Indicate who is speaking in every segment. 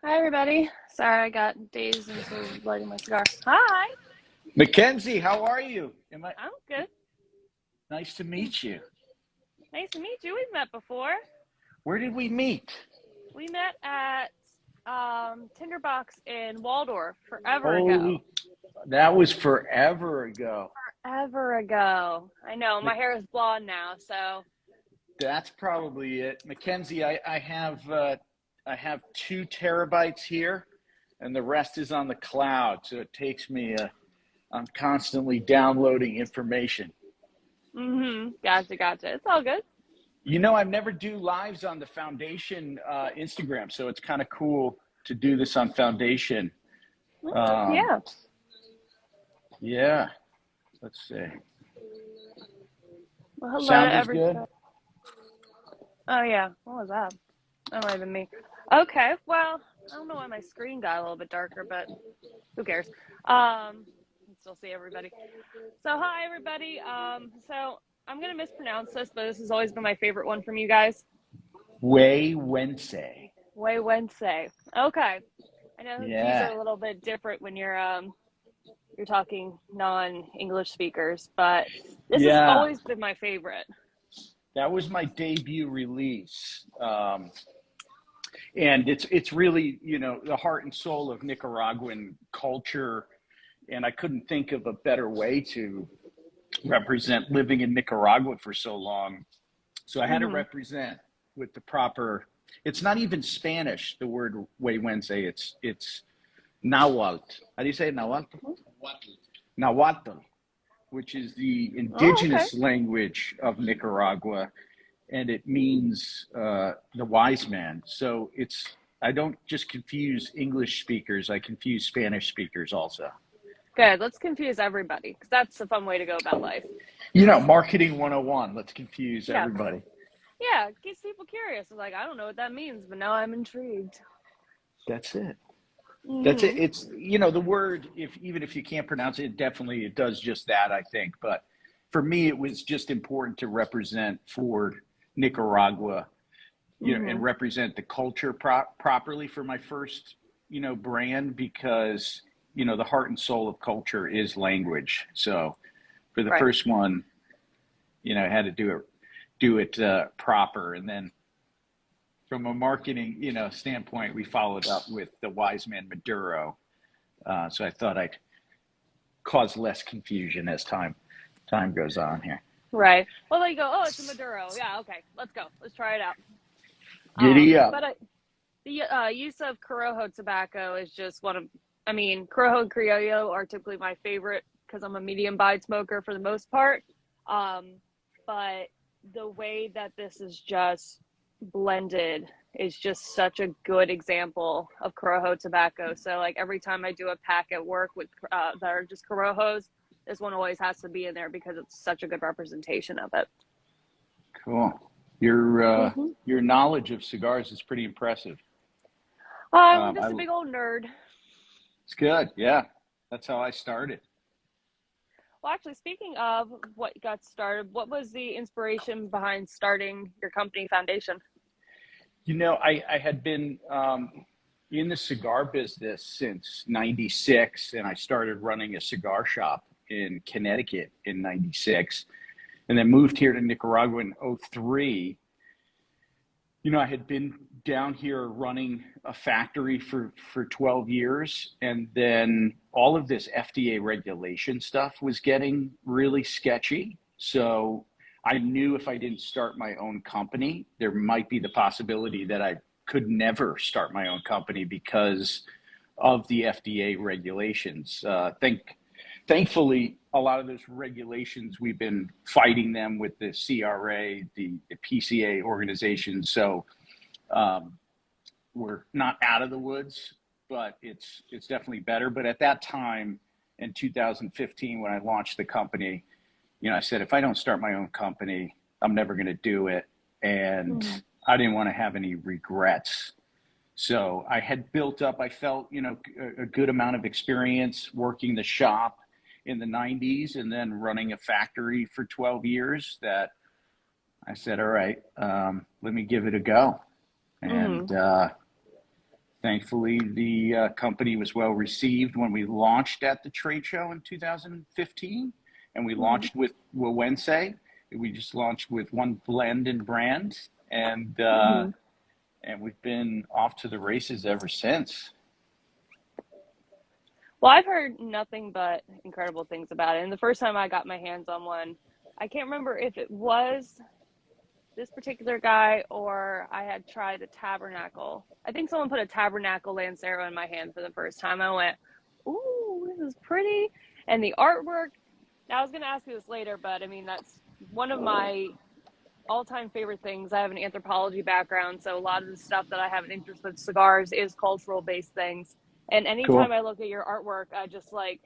Speaker 1: Hi, everybody. Sorry, I got dazed into lighting my cigar. Hi,
Speaker 2: Mackenzie, how are you?
Speaker 1: I'm good.
Speaker 2: Nice to meet you.
Speaker 1: Nice to meet you. We've met before.
Speaker 2: Where did we meet?
Speaker 1: We met at Tinderbox in Waldorf forever ago.
Speaker 2: Holy, that was forever ago.
Speaker 1: Forever ago. I know. My
Speaker 2: Mac-
Speaker 1: hair is blonde now, so.
Speaker 2: That's probably it. Mackenzie, I have 2 terabytes here, and the rest is on the cloud. So it takes me. I'm constantly downloading information.
Speaker 1: Gotcha. It's all good.
Speaker 2: I never do lives on the Foundation Instagram, so it's kind of cool to do this on Foundation. Um,
Speaker 1: Yeah.
Speaker 2: yeah, let's see.
Speaker 1: Well, hello to
Speaker 2: Sound is good.
Speaker 1: everybody. Oh, yeah. What was that? That might have been me. Okay. Well, I don't know why my screen got a little bit darker, but who cares? I can still see everybody. So hi everybody. So I'm gonna mispronounce this, but this has always been my favorite one from you guys.
Speaker 2: Way Wednesday.
Speaker 1: Way Wednesday. Okay. I know these are
Speaker 2: Yeah.
Speaker 1: a little bit different when you're talking non-English speakers, but this has
Speaker 2: Yeah.
Speaker 1: always been my favorite.
Speaker 2: That was my debut release. And it's really, the heart and soul of Nicaraguan culture. And I couldn't think of a better way to represent living in Nicaragua for so long. So I had to
Speaker 1: Mm-hmm.
Speaker 2: represent with the proper, it's not even Spanish, the word Way Wednesday. It's Nahuatl. How do you say it? Nahuatl? Nahuatl, which is the
Speaker 1: Oh, okay.
Speaker 2: indigenous language of Nicaragua, and it means the wise man. So I don't just confuse English speakers; I confuse Spanish speakers also.
Speaker 1: Good. Let's confuse everybody because that's a fun way to go about life.
Speaker 2: Marketing 101. Let's confuse
Speaker 1: Yeah.
Speaker 2: everybody.
Speaker 1: Yeah. It keeps people curious. It's like, I don't know what that means, but now I'm intrigued.
Speaker 2: That's it. That's it.
Speaker 1: Mm-hmm.
Speaker 2: It's the word. If even if you can't pronounce it, definitely it does just that. I think, but for me, it was just important to represent for Nicaragua, and
Speaker 1: Mm-hmm.
Speaker 2: represent the culture properly for my first, brand because the heart and soul of culture is language. So for the
Speaker 1: Right.
Speaker 2: first one, I had to do it proper, and then from a marketing, standpoint, we followed up with the wise man Maduro. So I thought I'd cause less confusion as time goes on here.
Speaker 1: Right. Well, there you go. Oh, it's a Maduro. Yeah. Okay. Let's go. Let's try it out.
Speaker 2: Giddy up.
Speaker 1: But the use of Corojo tobacco is just one of. I mean, Corojo and Criollo are typically my favorite because I'm a medium bide smoker for the most part. Um, but the way that this is just blended is just such a good example of Corojo tobacco. So like every time I do a pack at work with that are just Corojos, this one always has to be in there because it's such a good representation of it.
Speaker 2: Cool. Your uh,
Speaker 1: Mm-hmm.
Speaker 2: your knowledge of cigars is pretty impressive.
Speaker 1: I'm
Speaker 2: Um,
Speaker 1: just
Speaker 2: I,
Speaker 1: a big old nerd.
Speaker 2: it's good. Yeah, that's how I started.
Speaker 1: Well, actually, speaking of what got started, what was the inspiration behind starting your company foundation?
Speaker 2: I had been in the cigar business since '96, and I started running a cigar shop in Connecticut in '96, and then moved here to Nicaragua in '03. I had been down here running a factory for 12 years, and then all of this FDA regulation stuff was getting really sketchy. So I knew if I didn't start my own company, there might be the possibility that I could never start my own company because of the FDA regulations. Thankfully, a lot of those regulations, we've been fighting them with the CRA, the PCA organization. So um, we're not out of the woods, but it's definitely better. But at that time in 2015, when I launched the company, I said, if I don't start my own company, I'm never going to do it. And
Speaker 1: Mm-hmm.
Speaker 2: I didn't want to have any regrets. So I had built up, I felt, a good amount of experience working the shop in the 90s and then running a factory for 12 years that I said, all right, let me give it a go.
Speaker 1: Mm-hmm.
Speaker 2: And Thankfully, the company was well received when we launched at the trade show in 2015, and we
Speaker 1: Mm-hmm.
Speaker 2: launched with Wawense. We just launched with one blend and brand, and
Speaker 1: Mm-hmm.
Speaker 2: we've been off to the races ever since.
Speaker 1: Well, I've heard nothing but incredible things about it. And the first time I got my hands on one, I can't remember if it was this particular guy or I had tried a tabernacle. I think someone put a tabernacle Lancero in my hand for the first time. I went, ooh, this is pretty. And the artwork, now I was going to ask you this later, but I mean, that's one of my all-time favorite things. I have an anthropology background, so a lot of the stuff that I have an interest with cigars is cultural based things. And anytime
Speaker 2: Cool.
Speaker 1: I look at your artwork, I just like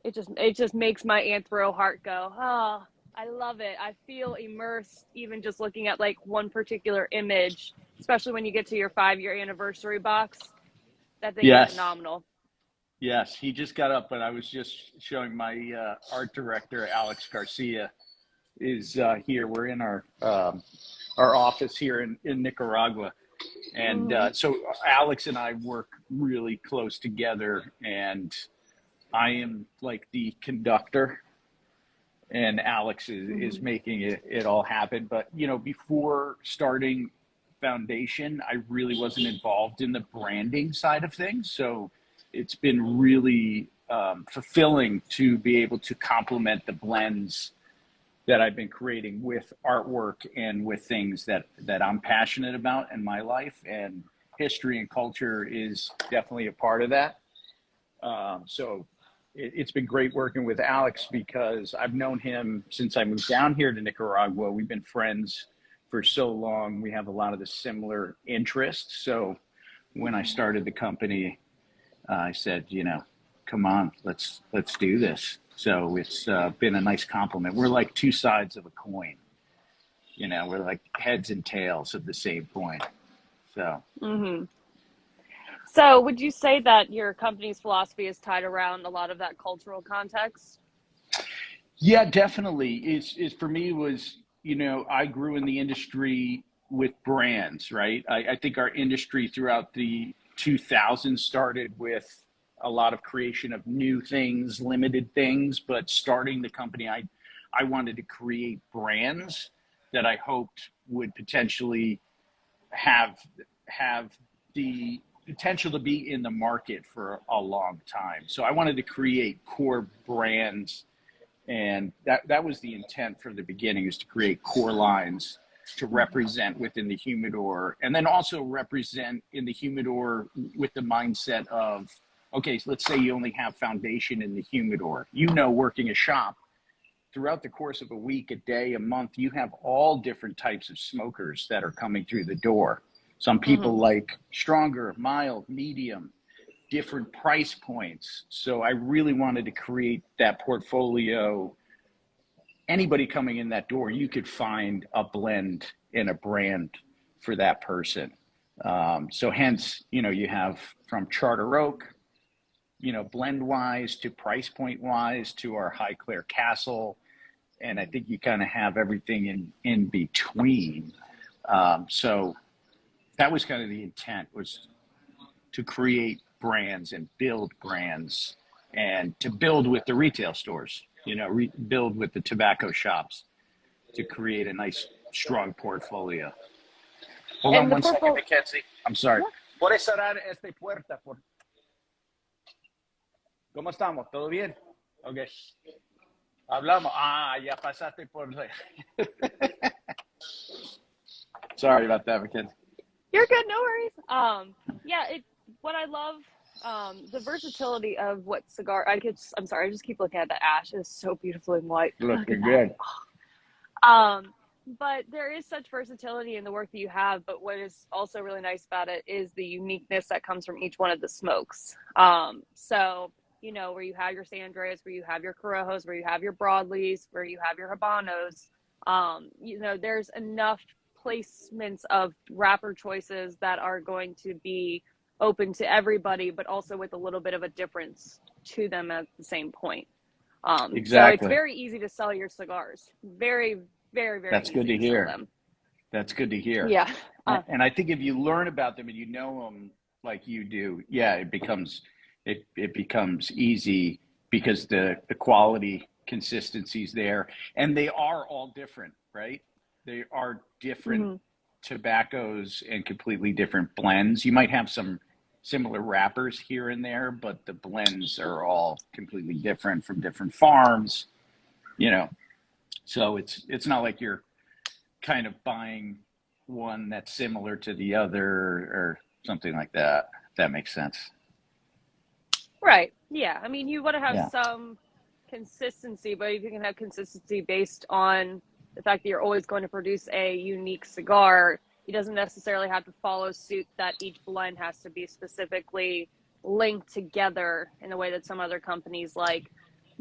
Speaker 1: it just makes my anthro heart go, oh, I love it. I feel immersed even just looking at like one particular image, especially when you get to your 5-year anniversary box. That thing is
Speaker 2: Yes.
Speaker 1: phenomenal.
Speaker 2: Yes. He just got up, but I was just showing my art director, Alex Garcia, is here. We're in our office here in Nicaragua. And
Speaker 1: Mm-hmm.
Speaker 2: so Alex and I work really close together, and I am like the conductor, and Alex is
Speaker 1: Mm-hmm.
Speaker 2: making it all happen. But, before starting Foundation, I really wasn't involved in the branding side of things. So it's been really fulfilling to be able to complement the blends that I've been creating with artwork and with things that I'm passionate about in my life. And history and culture is definitely a part of that. So it's been great working with Alex because I've known him since I moved down here to Nicaragua. We've been friends for so long. We have a lot of the similar interests. So when I started the company, I said, come on, let's do this. So it's been a nice compliment. We're like two sides of a coin. We're like heads and tails of the same coin. So
Speaker 1: Mm-hmm. So, would you say that your company's philosophy is tied around a lot of that cultural context?
Speaker 2: yeah, definitely. Is for me was, I grew in the industry with brands, right? I think our industry throughout the 2000s started with a lot of creation of new things, limited things, but starting the company, I wanted to create brands that I hoped would potentially have have the potential to be in the market for a long time. So I wanted to create core brands, and that was the intent from the beginning, is to create core lines to represent within the humidor, and then also represent in the humidor with the mindset of, okay, so let's say you only have foundation in the humidor. Working a shop, throughout the course of a week, a day, a month, you have all different types of smokers that are coming through the door. Some
Speaker 1: Mm-hmm.
Speaker 2: people like stronger, mild, medium, different price points. So I really wanted to create that portfolio. Anybody coming in that door, you could find a blend and a brand for that person. So hence, you have from Charter Oak, blend wise to price point wise to our High Clare Castle. And I think you kind of have everything in between. So that was kind of the intent, was to create brands and build brands, and to build with the retail stores, build with the tobacco shops to create a nice, strong portfolio. Hold on
Speaker 1: And the
Speaker 2: one second,
Speaker 1: portfolio,
Speaker 2: Mackenzie. I'm sorry.
Speaker 1: yeah.
Speaker 2: ¿Puedes cerrar esta puerta? ¿Cómo estamos? ¿Todo bien? Ok. Hablamos. Ya pasaste por... Sorry about that, Mackenzie.
Speaker 1: You're good, no worries. Yeah, what I love, the versatility of what cigar. I'm sorry, I just keep looking at the ash. It's so beautiful and white. Look
Speaker 2: Looking
Speaker 1: at that.
Speaker 2: good.
Speaker 1: But there is such versatility in the work that you have. But what is also really nice about it is the uniqueness that comes from each one of the smokes. So where you have your Sandres, where you have your Corojos, where you have your Broadleys, where you have your Habanos. There's enough placements of wrapper choices that are going to be open to everybody, but also with a little bit of a difference to them at the same point. So it's
Speaker 2: Exactly.
Speaker 1: very easy to sell your cigars. Very, very, very
Speaker 2: That's good
Speaker 1: easy
Speaker 2: to
Speaker 1: to sell
Speaker 2: hear.
Speaker 1: them.
Speaker 2: That's good to hear.
Speaker 1: Yeah.
Speaker 2: And I think if you learn about them and you know them like you do, yeah, it becomes easy because the quality consistency is there, and they are all different, right? They are different
Speaker 1: Mm-hmm.
Speaker 2: tobaccos and completely different blends. You might have some similar wrappers here and there, but the blends are all completely different from different farms, you know. So it's not like you're kind of buying one that's similar to the other or something like that. If that makes sense.
Speaker 1: Right. Yeah. I mean, you want to have
Speaker 2: Yeah.
Speaker 1: some consistency, but if you can have consistency based on the fact that you're always going to produce a unique cigar, it doesn't necessarily have to follow suit that each blend has to be specifically linked together in the way that some other companies like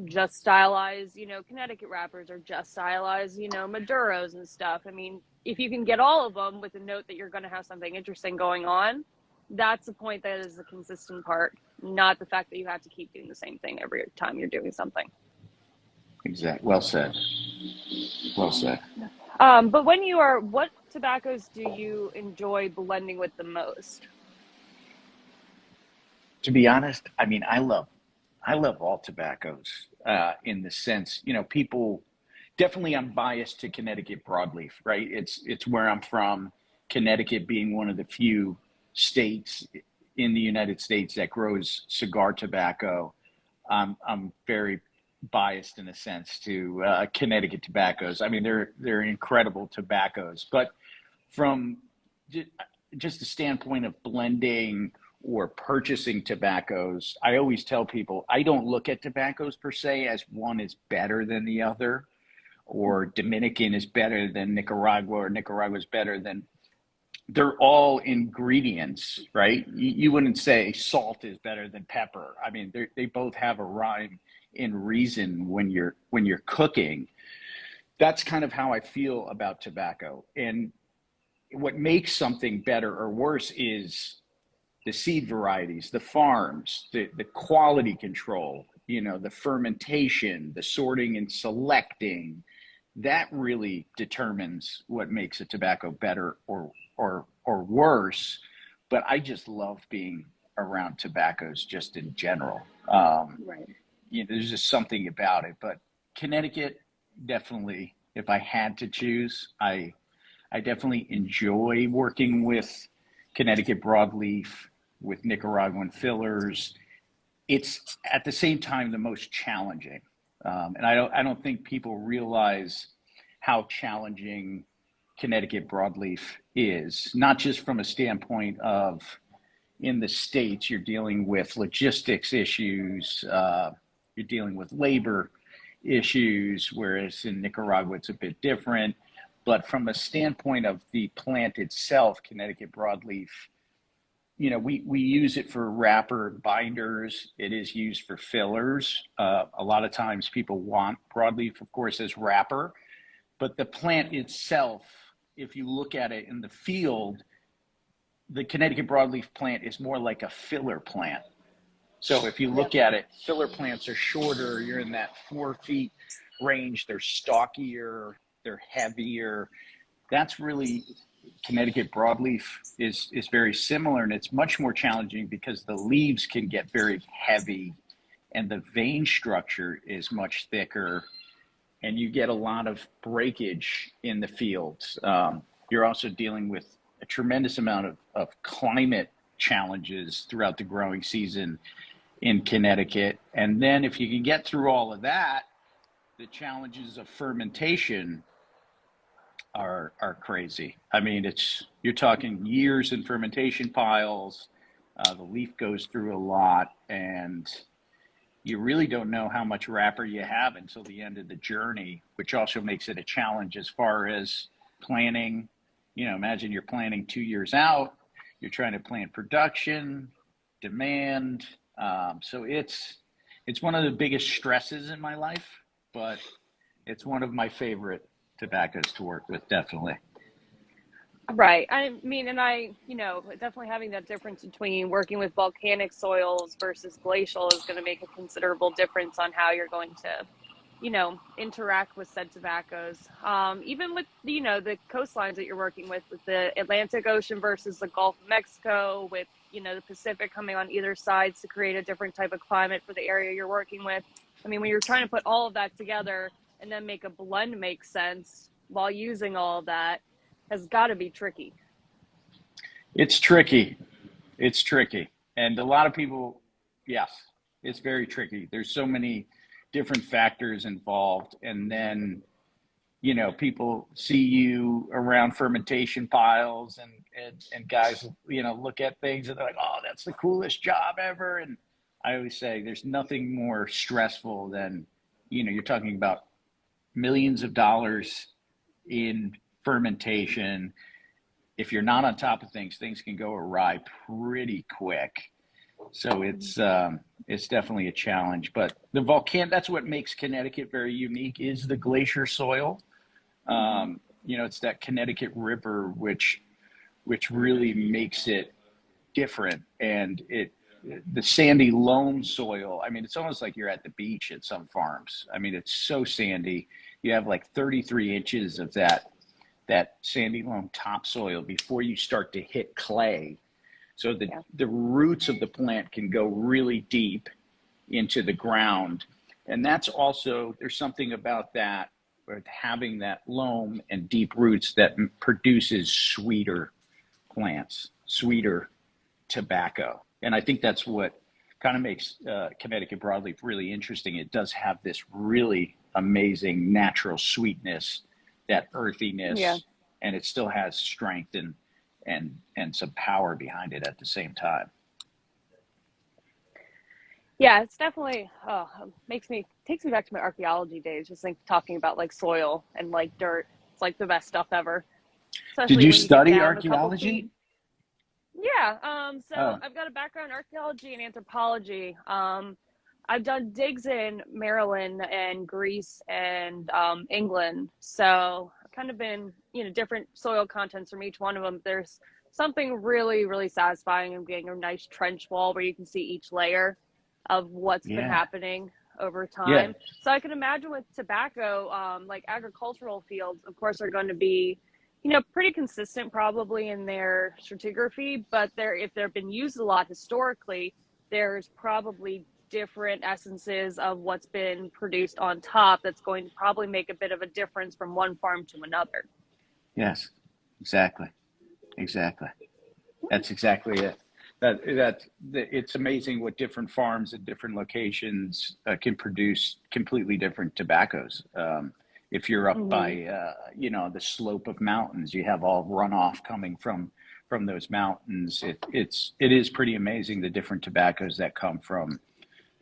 Speaker 1: just stylize, Connecticut wrappers or just stylize, Maduros and stuff. I mean, if you can get all of them with a note that you're going to have something interesting going on, that's the point that is the consistent part, not the fact that you have to keep doing the same thing every time you're doing something.
Speaker 2: Exactly. Well said. Well said.
Speaker 1: But what tobaccos do you enjoy blending with the most?
Speaker 2: To be honest, I mean, I love all tobaccos in the sense, people definitely I'm biased to Connecticut broadleaf, right? It's where I'm from. Connecticut being one of the few states in the United States that grows cigar tobacco. I'm very biased in a sense to Connecticut tobaccos. I mean, they're incredible tobaccos, but from just the standpoint of blending or purchasing tobaccos, I always tell people I don't look at tobaccos per se as one is better than the other, or Dominican is better than Nicaragua, or Nicaragua is better than. They're all ingredients, right? You wouldn't say salt is better than pepper. I mean, they both have a rhyme and reason when you're cooking. That's kind of how I feel about tobacco. And what makes something better or worse is the seed varieties, the farms, the quality control, the fermentation, the sorting and selecting. That really determines what makes a tobacco better or worse. But I just love being around tobaccos just in general.
Speaker 1: Right.
Speaker 2: There's just something about it. But Connecticut, definitely, if I had to choose, I definitely enjoy working with Connecticut broadleaf, with Nicaraguan fillers. It's at the same time the most challenging, and I don't think people realize how challenging Connecticut broadleaf is. Not just from a standpoint of in the states you're dealing with logistics issues, you're dealing with labor issues, whereas in Nicaragua it's a bit different. But from a standpoint of the plant itself, Connecticut broadleaf, we use it for wrapper binders. It is used for fillers. A lot of times people want broadleaf, of course, as wrapper, but the plant itself, if you look at it in the field, the Connecticut broadleaf plant is more like a filler plant. So if you
Speaker 1: Yep.
Speaker 2: look at it, filler plants are shorter. You're in that 4 feet range. They're stockier. They're heavier. That's really Connecticut broadleaf is very similar, and it's much more challenging because the leaves can get very heavy, and the vein structure is much thicker, and you get a lot of breakage in the fields. You're also dealing with a tremendous amount of climate challenges throughout the growing season in Connecticut. And then if you can get through all of that, the challenges of fermentation are crazy. I mean, you're talking years in fermentation piles. The leaf goes through a lot, and you really don't know how much wrapper you have until the end of the journey, which also makes it a challenge as far as planning. Imagine you're planning 2 years out. You're trying to plan production, demand. So it's one of the biggest stresses in my life, but it's one of my favorite tobaccos to work with, definitely.
Speaker 1: Right. I mean, and definitely having that difference between working with volcanic soils versus glacial is going to make a considerable difference on how you're going to, interact with said tobaccos. Even with, the coastlines that you're working with the Atlantic Ocean versus the Gulf of Mexico, with, the Pacific coming on either sides to create a different type of climate for the area you're working with. I mean, when you're trying to put all of that together and then make a blend make sense while using all of that, has got to be tricky.
Speaker 2: It's tricky. It's tricky. And a lot of people, yes, it's very tricky. There's so many different factors involved. And then, people see you around fermentation piles and guys, look at things and they're like, oh, that's the coolest job ever. And I always say there's nothing more stressful than, you're talking about millions of dollars in fermentation. If you're not on top of things, things can go awry pretty quick. So it's definitely a challenge. But that's what makes Connecticut very unique, is the glacier soil. It's that Connecticut River which really makes it different. And the sandy loam soil, I mean, it's almost like you're at the beach at some farms. I mean, it's so sandy. You have like 33 inches of that sandy loam topsoil before you start to hit clay. So the roots of the plant can go really deep into the ground. And that's also, there's something about that, with having that loam and deep roots, that produces sweeter plants, sweeter tobacco. And I think that's what kind of makes Connecticut broadleaf really interesting. It does have this really amazing natural sweetness, that earthiness, and it still has strength and some power behind it at the same time.
Speaker 1: Yeah, it's definitely takes me back to my archaeology days, just talking about like soil and like dirt. It's like the best stuff ever.
Speaker 2: Did
Speaker 1: Especially
Speaker 2: you
Speaker 1: when you get
Speaker 2: study
Speaker 1: down a couple
Speaker 2: archaeology?
Speaker 1: feet. Yeah, so
Speaker 2: Oh,
Speaker 1: I've got a background in archaeology and anthropology. I've done digs in Maryland and Greece and England. So I've kind of been, different soil contents from each one of them. There's something really, really satisfying in getting a nice trench wall where you can see each layer of what's been
Speaker 2: yeah.
Speaker 1: happening over
Speaker 2: Yeah.
Speaker 1: time. So I can imagine with tobacco, like agricultural fields, of course, are going to be, pretty consistent probably in their stratigraphy, but if they've been used a lot historically, there's probably different essences of what's been produced on top that's going to probably make a bit of a difference from one farm to another.
Speaker 2: Yes, exactly. Exactly. That's exactly it. It's amazing what different farms at different locations can produce completely different tobaccos. If you're up
Speaker 1: Mm-hmm.
Speaker 2: by, the slope of mountains, you have all runoff coming from those mountains. It is pretty amazing, the different tobaccos that come from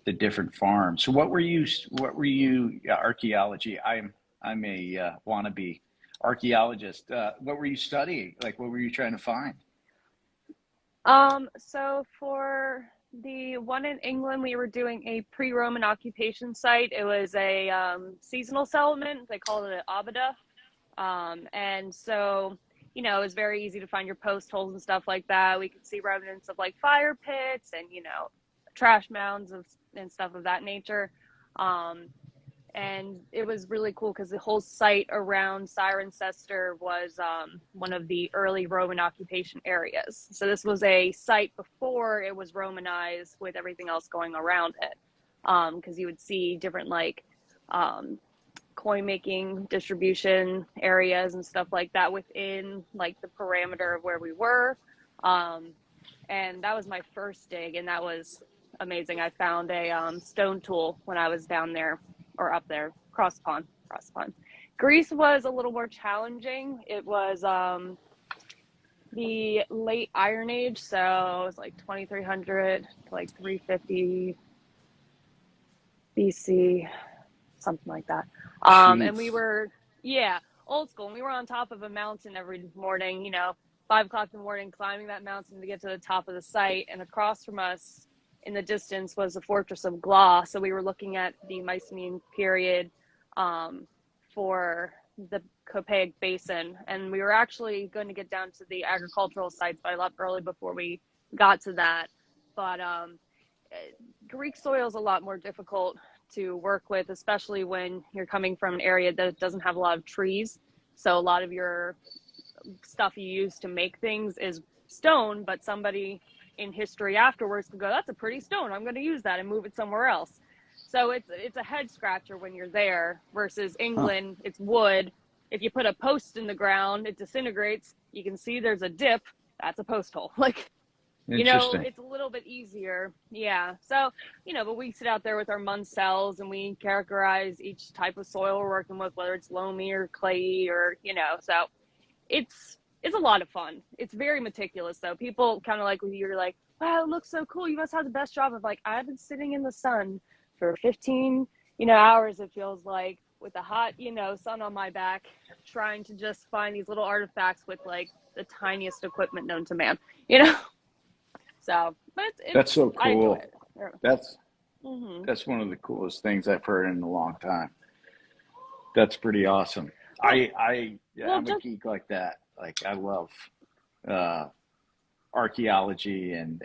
Speaker 2: the different farms. So archaeology? I'm a wannabe archaeologist. What were you studying? Like, what were you trying to find?
Speaker 1: So for the one in England, we were doing a pre-Roman occupation site. It was a seasonal settlement. They called it an abada. And so, it was very easy to find your post holes and stuff like that. We could see remnants of like fire pits and, trash mounds and stuff of that nature. And it was really cool because the whole site around Cirencester was one of the early Roman occupation areas. So this was a site before it was Romanized, with everything else going around it. Because you would see different coin making distribution areas and stuff like that within like the parameter of where we were. And that was my first dig, and that was amazing. I found a stone tool when I was down there, or up there, cross pond. Greece was a little more challenging. It was the late Iron Age, so it was like 2300 to like 350 BC, something like that. And we
Speaker 2: Jeez.
Speaker 1: were, old school. And we were on top of a mountain every morning, 5 o'clock in the morning, climbing that mountain to get to the top of the site. And across from us in the distance was the fortress of Gla. So we were looking at the Mycenaean period for the Copaic Basin. And we were actually going to get down to the agricultural sites, but I left early before we got to that. But Greek soil is a lot more difficult to work with, especially when you're coming from an area that doesn't have a lot of trees. So a lot of your stuff you use to make things is stone, but somebody in history afterwards could go, that's a pretty stone, I'm going to use that and move it somewhere else. So it's a head scratcher when you're there, versus
Speaker 2: Huh.
Speaker 1: England, it's wood. If you put a post in the ground, it disintegrates. You can see there's a dip. That's a post hole. Like,
Speaker 2: Interesting.
Speaker 1: it's a little bit easier. Yeah. So, but we sit out there with our Munsels and we characterize each type of soil we're working with, whether it's loamy or clayey or, so it's a lot of fun. It's very meticulous though. People kind of like when you're like, wow, it looks so cool. You must have the best job. Of like, I've been sitting in the sun for 15, hours, it feels like, with the hot, sun on my back, trying to just find these little artifacts with like the tiniest equipment known to man, you know? So, but
Speaker 2: That's so
Speaker 1: I enjoy
Speaker 2: cool.
Speaker 1: it.
Speaker 2: That's
Speaker 1: Mm-hmm.
Speaker 2: that's one of the coolest things I've heard in a long time. That's pretty awesome.
Speaker 1: Well,
Speaker 2: Yeah,
Speaker 1: well,
Speaker 2: I'm a
Speaker 1: just,
Speaker 2: geek like that. Like I love uh, archaeology and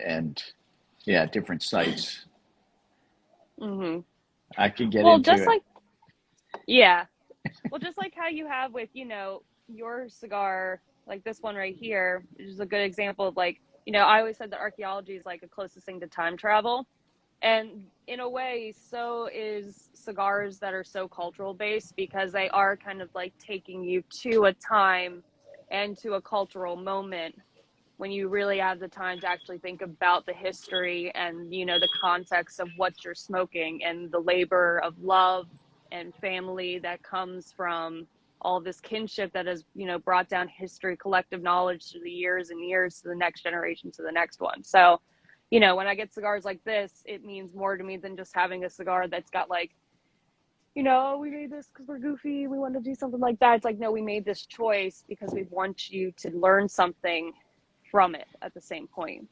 Speaker 2: yeah, different sites.
Speaker 1: mm-hmm.
Speaker 2: I can get
Speaker 1: Well,
Speaker 2: into
Speaker 1: just
Speaker 2: it.
Speaker 1: like, yeah. Well, just like how you have with, your cigar, like this one right here, which is a good example of like, I always said that archaeology is like the closest thing to time travel. And in a way, so is cigars that are so cultural based, because they are kind of like taking you to a time and to a cultural moment when you really have the time to actually think about the history and, the context of what you're smoking and the labor of love and family that comes from all this kinship that has, brought down history, collective knowledge through the years and years to the next generation, to the next one. So, when I get cigars like this, it means more to me than just having a cigar that's got like, oh, we made this because we're goofy, we want to do something like that. It's like, no, we made this choice because we want you to learn something from it at the same point.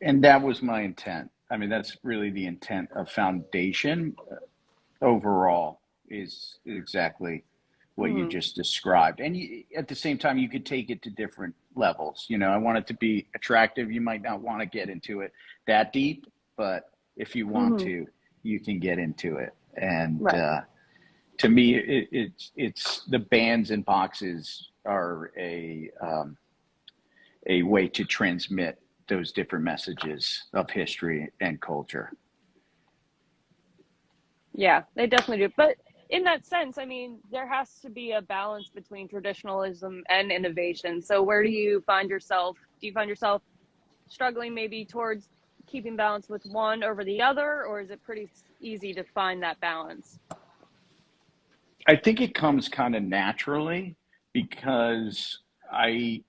Speaker 2: And that was my intent. I mean, that's really the intent of Foundation overall is exactly what you
Speaker 1: Mm-hmm.
Speaker 2: just described. And at the same time, you could take it to different levels. I want it to be attractive. You might not want to get into it that deep, but if you want
Speaker 1: Mm-hmm.
Speaker 2: to, you can get into it. And
Speaker 1: Right.
Speaker 2: to me, it's the bands and boxes are a way to transmit those different messages of history and culture.
Speaker 1: Yeah, they definitely do. But in that sense, I mean, there has to be a balance between traditionalism and innovation. So where do you find yourself? Do you find yourself struggling maybe towards keeping balance with one over the other, or is it pretty easy to find that balance?
Speaker 2: I think it comes kind of naturally because I,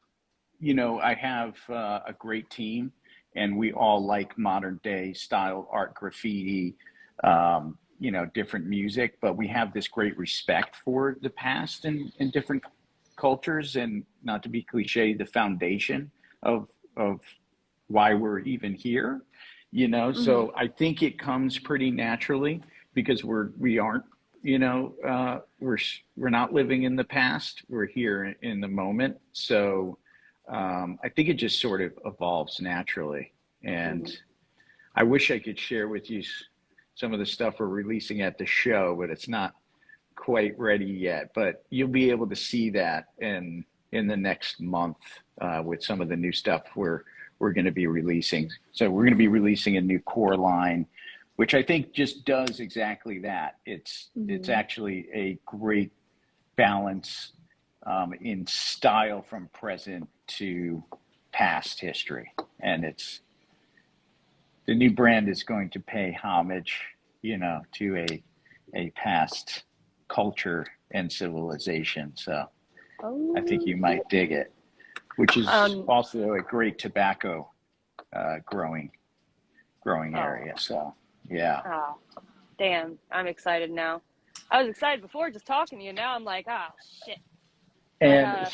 Speaker 2: I have a great team and we all like modern day style art, graffiti, different music, but we have this great respect for the past and different cultures, and not to be cliche, the foundation of why we're even here,
Speaker 1: Mm-hmm.
Speaker 2: so I think it comes pretty naturally because we aren't, we're not living in the past, we're here in the moment. So I think it just sort of evolves naturally. And
Speaker 1: Mm-hmm.
Speaker 2: I wish I could share with you some of the stuff we're releasing at the show, but it's not quite ready yet. But you'll be able to see that in the next month with some of the new stuff we're going to be releasing. So we're going to be releasing a new core line, which I think just does exactly that. It's
Speaker 1: Mm-hmm.
Speaker 2: actually a great balance in style from present to past history, and it's the new brand is going to pay homage, to a past culture and civilization. So I think
Speaker 1: Oh,
Speaker 2: you might dig it, which is
Speaker 1: um,
Speaker 2: also a great tobacco growing
Speaker 1: oh,
Speaker 2: area. So yeah.
Speaker 1: oh, damn, I'm excited now. I was excited before just talking to you. Now I'm like, ah, shit. But
Speaker 2: And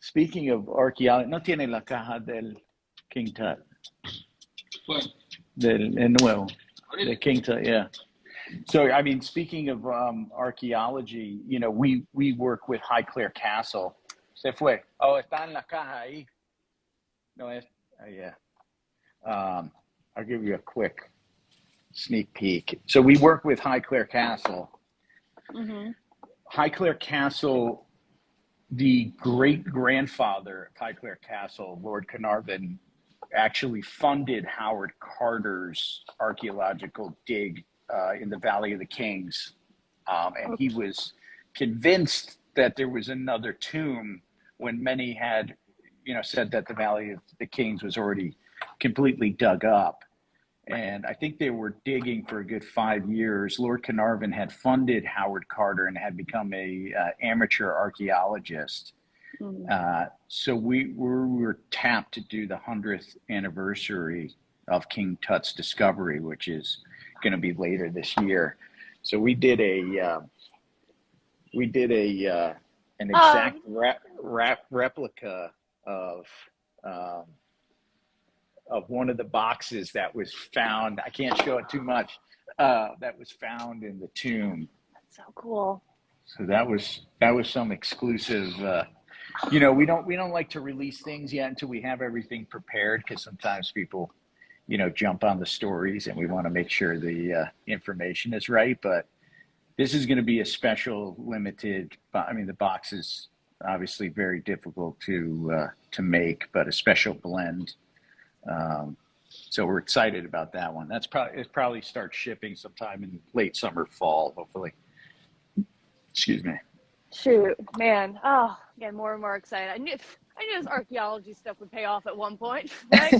Speaker 2: speaking of archaeology, no tiene la caja del King Tut, del el nuevo, the King Tut, yeah. So, I mean, speaking of archaeology, we work with Highclere Castle. Se fue. Oh, está en la caja ahí. No es. Yeah. Um, I'll give you a quick sneak peek. So we work with Highclere Castle.
Speaker 1: Mm-hmm.
Speaker 2: Highclere Castle, the great grandfather of Highclere Castle, Lord Carnarvon, actually funded Howard Carter's archaeological dig in the Valley of the Kings. And he was convinced that there was another tomb when many had, said that the Valley of the Kings was already completely dug up. And I think they were digging for a good 5 years. Lord Carnarvon had funded Howard Carter and had become a amateur archaeologist. So we were tapped to do the 100th anniversary of King Tut's discovery, which is going to be later this year. So we did an exact replica of one of the boxes that was found. I can't show it too much. That was found in the tomb.
Speaker 1: That's so cool.
Speaker 2: So that was some exclusive. We don't like to release things yet until we have everything prepared, because sometimes people, jump on the stories, and we want to make sure the information is right. But this is going to be a special, limited. I mean, the box is obviously very difficult to make, but a special blend. So we're excited about that one. It probably starts shipping sometime in late summer, fall, hopefully. Excuse me.
Speaker 1: Shoot, man. Oh, getting more and more excited. I knew this archaeology stuff would pay off at one point, right?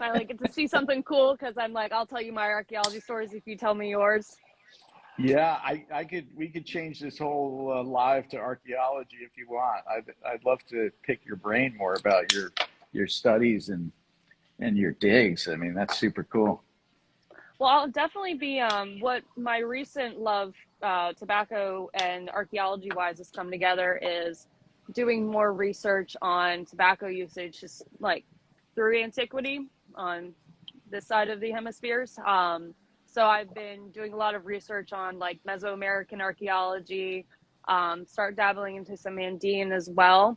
Speaker 1: I get to see something cool, because I'm like, I'll tell you my archaeology stories if you tell me yours.
Speaker 2: Yeah, we could change this whole live to archaeology if you want. I'd love to pick your brain more about your studies and your digs. I mean, that's super cool.
Speaker 1: Well, I'll definitely be what my recent love, tobacco and archaeology wise, has come together is doing more research on tobacco usage, just like through antiquity on this side of the hemispheres. So I've been doing a lot of research on like Mesoamerican archaeology, start dabbling into some Andean as well.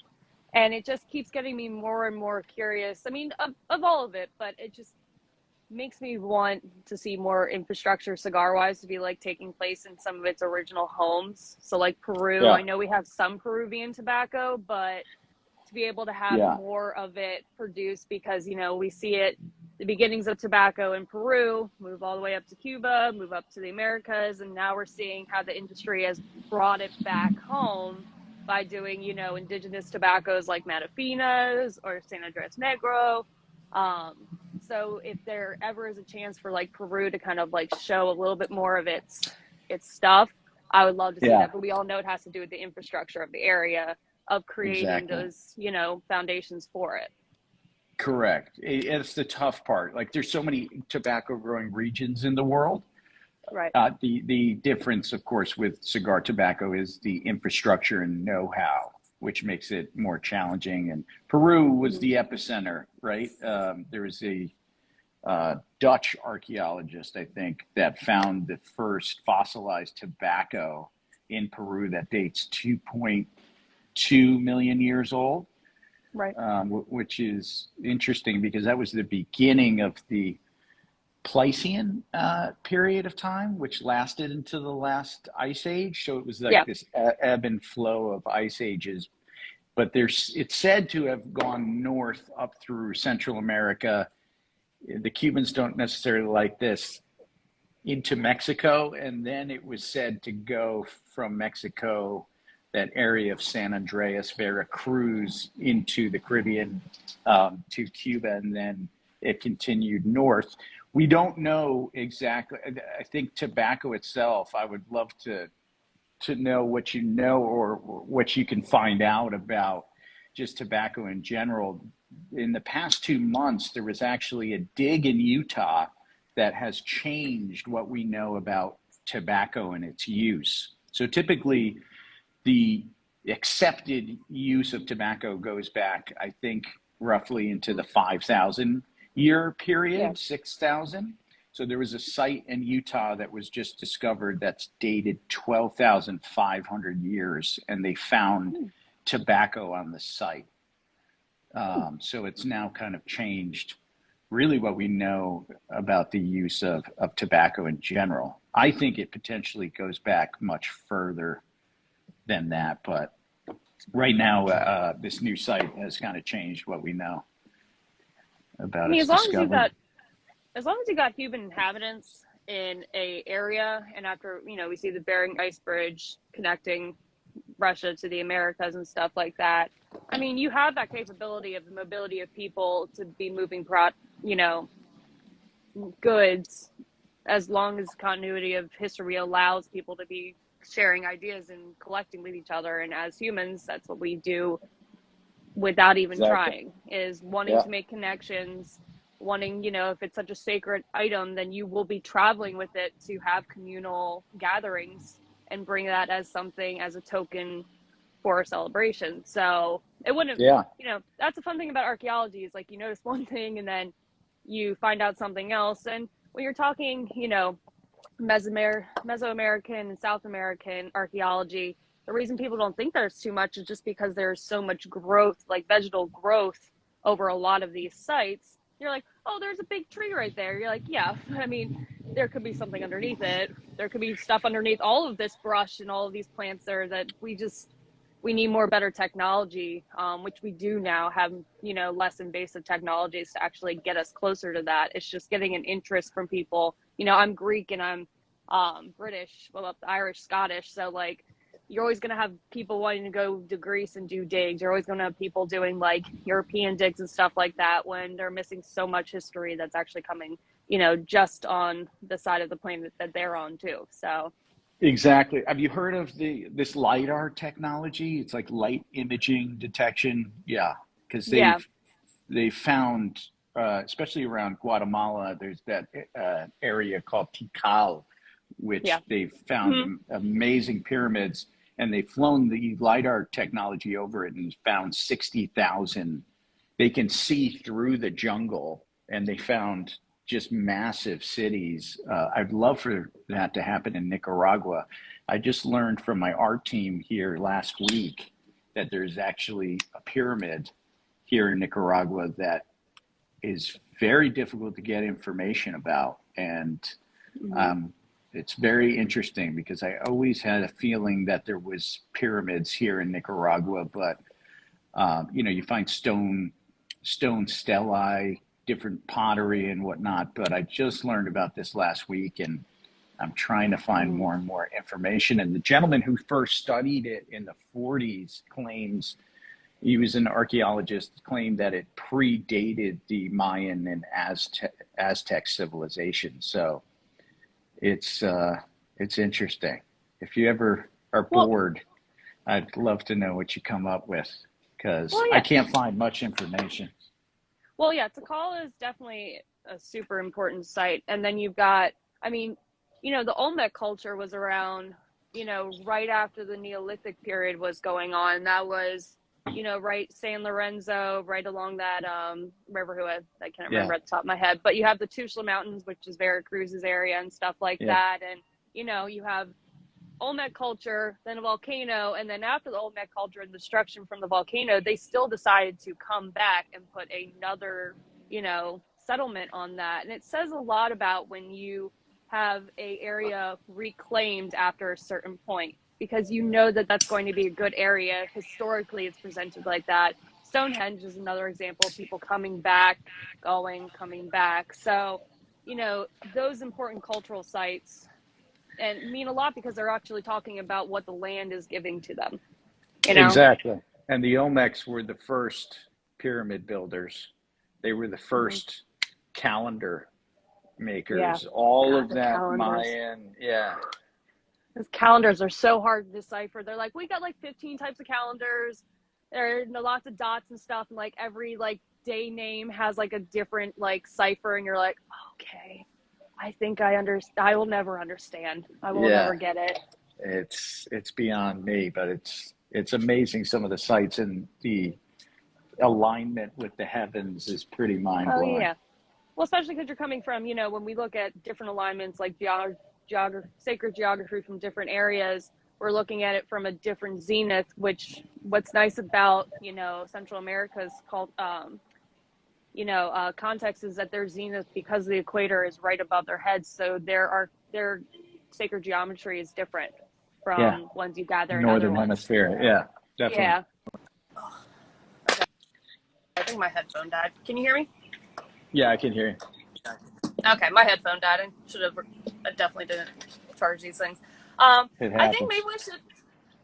Speaker 1: And it just keeps getting me more and more curious. I mean, of all of it, but it just makes me want to see more infrastructure cigar wise to be like taking place in some of its original homes. So like Peru,
Speaker 2: Yeah.
Speaker 1: I know we have some Peruvian tobacco, but to be able to have
Speaker 2: Yeah.
Speaker 1: more of it produced, because we see it, the beginnings of tobacco in Peru, move all the way up to Cuba, move up to the Americas, and now we're seeing how the industry has brought it back home by doing indigenous tobaccos like Matafinas or San Andres Negro. So if there ever is a chance for like Peru to kind of like show a little bit more of its stuff, I would love to see
Speaker 2: Yeah.
Speaker 1: that. But we all know it has to do with the infrastructure of the area, of creating
Speaker 2: Exactly.
Speaker 1: those, foundations for it.
Speaker 2: Correct. It's the tough part. Like, there's so many tobacco growing regions in the world.
Speaker 1: Right.
Speaker 2: The difference, of course, with cigar tobacco is the infrastructure and know-how, which makes it more challenging. And Peru was the epicenter, right? There was a Dutch archaeologist, I think, that found the first fossilized tobacco in Peru that dates 2.2 million years old.
Speaker 1: Right.
Speaker 2: Which is interesting because that was the beginning of the Pleistocene period of time, which lasted into the last ice age. So it was like this ebb and flow of ice ages. But it's said to have gone north up through Central America. The Cubans don't necessarily like this, into Mexico, and then it was said to go from Mexico, that area of San Andreas, Veracruz, into the Caribbean, to Cuba, and then it continued north. We don't know exactly. I think tobacco itself, I would love to know what you know or what you can find out about just tobacco in general. In the past 2 months, there was actually a dig in Utah that has changed what we know about tobacco and its use. So typically, the accepted use of tobacco goes back, I think, roughly into the 5,000 year period, 6,000. So there was a site in Utah that was just discovered that's dated 12,500 years, and they found tobacco on the site. So it's now kind of changed really what we know about the use of tobacco in general. I think it potentially goes back much further than that, but right now, this new site has kind of changed what we know
Speaker 1: I
Speaker 2: about
Speaker 1: mean,
Speaker 2: its discovery.
Speaker 1: as long as you got human inhabitants in a area, and after we see the Bering Ice Bridge connecting Russia to the Americas and stuff like that. I mean, you have that capability of the mobility of people to be moving you know, goods, as long as continuity of history allows people to be sharing ideas and collecting with each other. And as humans, that's what we do without even
Speaker 2: Exactly.
Speaker 1: trying, is wanting
Speaker 2: Yeah.
Speaker 1: to make connections, wanting, if it's such a sacred item, then you will be traveling with it to have communal gatherings and bring that as something, as a token for a celebration. So it wouldn't,
Speaker 2: Yeah.
Speaker 1: that's the fun thing about archaeology, is like you notice one thing and then you find out something else. And when you're talking, Mesoamerican and South American archaeology, the reason people don't think there's too much is just because there's so much growth, like vegetal growth, over a lot of these sites. You're like, oh, there's a big tree right there. You're like, yeah, I mean, there could be something underneath it. There could be stuff underneath all of this brush and all of these plants there that we need more better technology, which we do now have, less invasive technologies to actually get us closer to that. It's just getting an interest from people. I'm Greek and I'm British, well, Irish, Scottish. So like, you're always going to have people wanting to go to Greece and do digs. You're always going to have people doing like European digs and stuff like that, when they're missing so much history that's actually coming, just on the side of the planet that they're on too. So
Speaker 2: Exactly. Have you heard of this LiDAR technology? It's like light imaging detection. Yeah, because
Speaker 1: yeah,
Speaker 2: they found, especially around Guatemala, there's that area called Tikal,
Speaker 1: yeah.
Speaker 2: which they found
Speaker 1: Mm-hmm.
Speaker 2: amazing pyramids, and they've flown the LiDAR technology over it and found 60,000. They can see through the jungle, and they found just massive cities. I'd love for that to happen in Nicaragua. I just learned from my art team here last week that there's actually a pyramid here in Nicaragua that is very difficult to get information about. And
Speaker 1: Mm-hmm.
Speaker 2: um, it's very interesting because I always had a feeling that there was pyramids here in Nicaragua, but you find stone stelae, different pottery and whatnot. But I just learned about this last week, and I'm trying to find
Speaker 1: Mm-hmm.
Speaker 2: more and more information. And the gentleman who first studied it in the 40s claims, he was an archaeologist, claimed that it predated the Mayan and Aztec civilization. So it's interesting. If you ever are
Speaker 1: Well,
Speaker 2: bored, I'd love to know what you come up with, because
Speaker 1: well,
Speaker 2: I
Speaker 1: yeah.
Speaker 2: can't find much information.
Speaker 1: Well, yeah, Tikal is definitely a super important site. And then you've got, I mean, the Olmec culture was around, right after the Neolithic period was going on. That was, right, San Lorenzo, right along that river, I can't
Speaker 2: Yeah,
Speaker 1: remember at the top of my head. But you have the Tuxtla Mountains, which is Veracruz's area and stuff like
Speaker 2: yeah,
Speaker 1: that. And, you have Olmec culture, then a volcano, and then after the Olmec culture and destruction from the volcano, they still decided to come back and put another, settlement on that. And it says a lot about when you have a area reclaimed after a certain point, because that that's going to be a good area. Historically, it's presented like that. Stonehenge is another example of people coming back, coming back. So, those important cultural sites and mean a lot because they're actually talking about what the land is giving to them, you know?
Speaker 2: exactly. And the Olmecs were the first pyramid builders. They were the
Speaker 1: Mm-hmm.
Speaker 2: first calendar
Speaker 1: Yeah.
Speaker 2: makers. All
Speaker 1: God,
Speaker 2: of
Speaker 1: the
Speaker 2: that
Speaker 1: calendars.
Speaker 2: Mayan, yeah,
Speaker 1: Those calendars are so hard to decipher. They're like, we got like 15 types of calendars. There are lots of dots and stuff. And like every like day name has like a different like cipher. And you're like, okay, I think I will never understand. I will
Speaker 2: yeah.
Speaker 1: never get it.
Speaker 2: It's beyond me, but it's amazing. Some of the sites and the alignment with the heavens is pretty mind
Speaker 1: Oh,
Speaker 2: blowing.
Speaker 1: yeah. Well, especially because you're coming from, when we look at different alignments, like sacred geography from different areas, we're looking at it from a different zenith. Which, what's nice about, Central America's called context is that their zenith, because the equator is right above their heads, so their sacred geometry is different
Speaker 2: Yeah.
Speaker 1: from ones you gather in other
Speaker 2: Northern
Speaker 1: ones.
Speaker 2: hemisphere. Yeah, definitely.
Speaker 1: Yeah. Okay. I think my headphone died. Can you hear me?
Speaker 2: Yeah, I can hear you.
Speaker 1: Okay, my headphone died. I definitely didn't charge these things.
Speaker 2: It
Speaker 1: I think maybe
Speaker 2: happens.
Speaker 1: we should.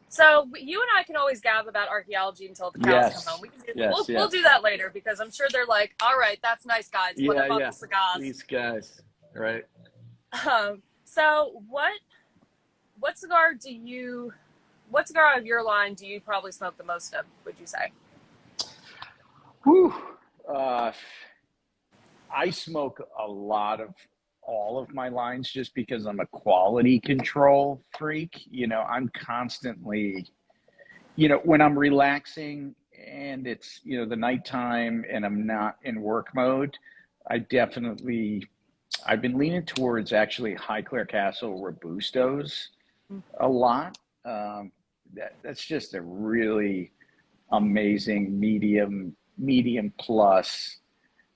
Speaker 1: So you and I can always gab about archaeology until the cows come home.
Speaker 2: Yes.
Speaker 1: We can
Speaker 2: Yes.
Speaker 1: we'll do
Speaker 2: Yes.
Speaker 1: that later, because I'm sure they're like, all right, that's nice, guys. What
Speaker 2: Yeah.
Speaker 1: about
Speaker 2: Yeah.
Speaker 1: the cigars?
Speaker 2: These guys, right?
Speaker 1: So what cigar what cigar out of your line do you probably smoke the most of, would you say?
Speaker 2: Whew. Uh, I smoke a lot of all of my lines just because I'm a quality control freak. I'm constantly, when I'm relaxing and it's, the nighttime and I'm not in work mode, I've been leaning towards actually High Clare Castle Robustos a lot. Um, that's just a really amazing medium plus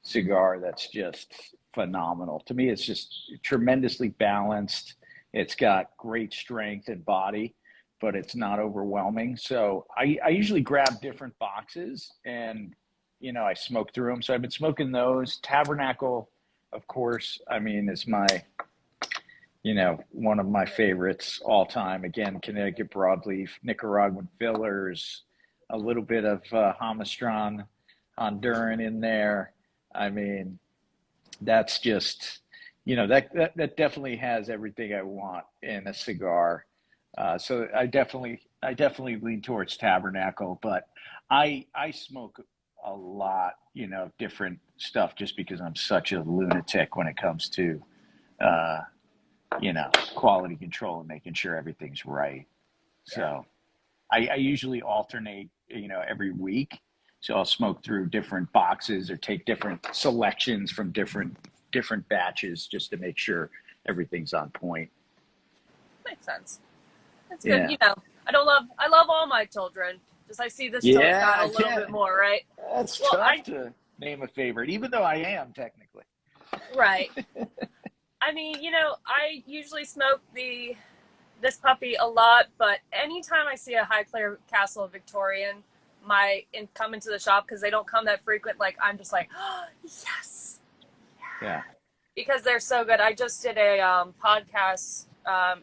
Speaker 2: cigar that's just phenomenal. To me, it's just tremendously balanced. It's got great strength and body, but it's not overwhelming. So I usually grab different boxes and, I smoke through them. So I've been smoking those. Tabernacle, of course, I mean, is one of my favorites all time. Again, Connecticut broadleaf, Nicaraguan fillers, a little bit of Hamastron Honduran in there. I mean, that's just, that definitely has everything I want in a cigar. So I definitely lean towards Tabernacle, but I smoke a lot, different stuff just because I'm such a lunatic when it comes to, uh, quality control and making sure everything's right.
Speaker 1: Yeah.
Speaker 2: So I usually alternate, every week. So I'll smoke through different boxes or take different selections from different batches just to make sure everything's on point.
Speaker 1: Makes sense. That's good.
Speaker 2: Yeah.
Speaker 1: I love all my children. Just I see this
Speaker 2: Yeah,
Speaker 1: style
Speaker 2: I
Speaker 1: a little bit
Speaker 2: can.
Speaker 1: more, right?
Speaker 2: That's
Speaker 1: Well,
Speaker 2: tough to name a favorite, even though I am technically.
Speaker 1: right. I mean, I usually smoke this puppy a lot, but anytime I see a High Clare Castle Victorian, come into the shop, because they don't come that frequent, like I'm just like, oh, yes,
Speaker 2: Yeah.
Speaker 1: because they're so good. I just did a podcast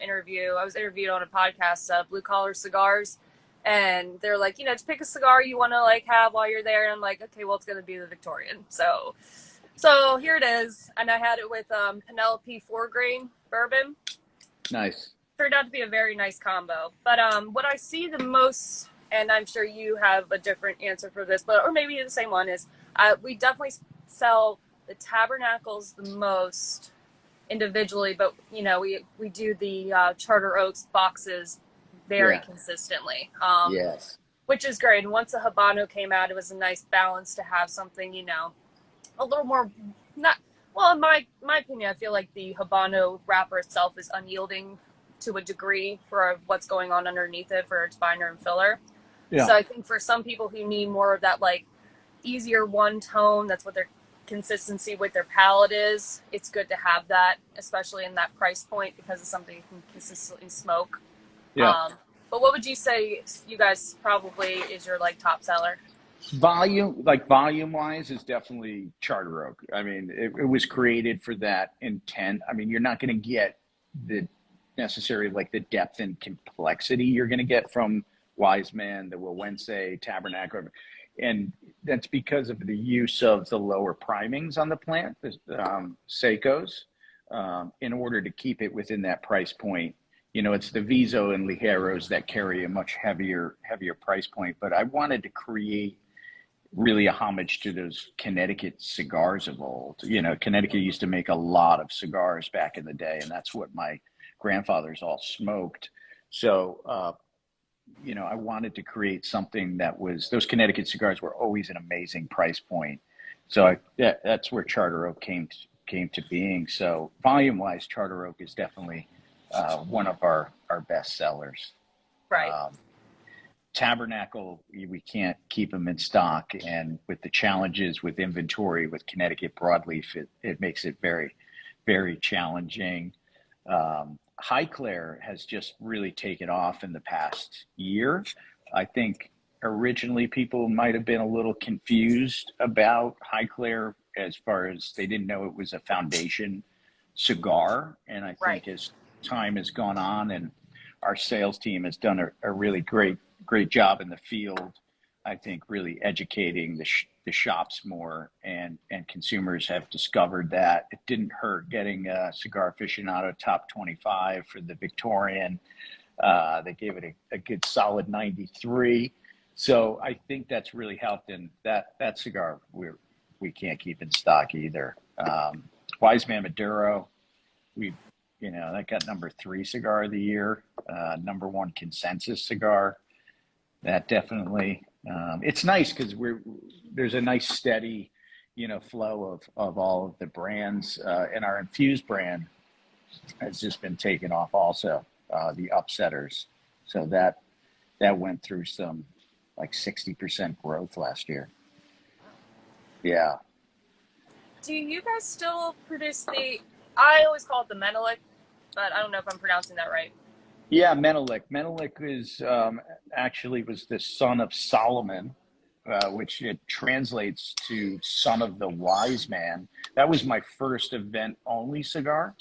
Speaker 1: interview. I was interviewed on a podcast, Blue Collar Cigars, and they're like, just pick a cigar you want to like have while you're there. And I'm like, okay, well, it's going to be the Victorian. So here it is, and I had it with Penelope 4-grain bourbon.
Speaker 2: Nice.
Speaker 1: Turned out to be a very nice combo. But what I see the most, and I'm sure you have a different answer for this, or maybe the same one, is we definitely sell the Tabernacles the most individually, but we do the Charter Oaks boxes very consistently,
Speaker 2: Yes.
Speaker 1: which is great. And once the Habano came out, it was a nice balance to have something a little more not well, in my opinion. I feel like the Habano wrapper itself is unyielding to a degree for what's going on underneath it for its binder and filler.
Speaker 2: Yeah.
Speaker 1: So I think for some people who need more of that like easier one tone, that's what their consistency with their palate is, it's good to have that, especially in that price point, because it's something you can consistently smoke.
Speaker 2: Yeah.
Speaker 1: But what would you say you guys probably is your like top seller?
Speaker 2: Volume wise, is definitely Charter Oak. I mean, it was created for that intent. I mean, you're not going to get the necessary like the depth and complexity you're going to get from Wiseman, the Wawense, Tabernacle, and that's because of the use of the lower primings on the plant, the Seicos, in order to keep it within that price point. It's the Viso and Ligeros that carry a much heavier price point, but I wanted to create really a homage to those Connecticut cigars of old. Connecticut used to make a lot of cigars back in the day, and that's what my grandfathers all smoked. So, I wanted to create something that was, those Connecticut cigars were always an amazing price point. So that's where Charter Oak came to being. So volume wise, Charter Oak is definitely one of our best sellers.
Speaker 1: Right.
Speaker 2: Tabernacle, we can't keep them in stock. And with the challenges with inventory with Connecticut broadleaf, it makes it very, very challenging. Highclere has just really taken off in the past year. I think originally people might have been a little confused about Highclere as far as they didn't know it was a foundation cigar. And I
Speaker 1: Right.
Speaker 2: think as time has gone on and our sales team has done a really great job in the field, I think really educating the shops more, and consumers have discovered that it didn't hurt getting a Cigar Aficionado top 25 for the Victorian. They gave it a good solid 93. So I think that's really helped, and that cigar we can't keep in stock either. Wise Man Maduro, that got number 3 cigar of the year, number 1 consensus cigar. That definitely, it's nice because there's a nice steady, flow of all of the brands, and our infused brand has just been taken off also, the upsetters. So that went through some like 60% growth last year. Yeah.
Speaker 1: Do you guys still produce I always call it the Menelik, but I don't know if I'm pronouncing that right.
Speaker 2: Yeah, Menelik. Menelik is actually was the son of Solomon, which it translates to son of the wise man. That was my first event-only cigar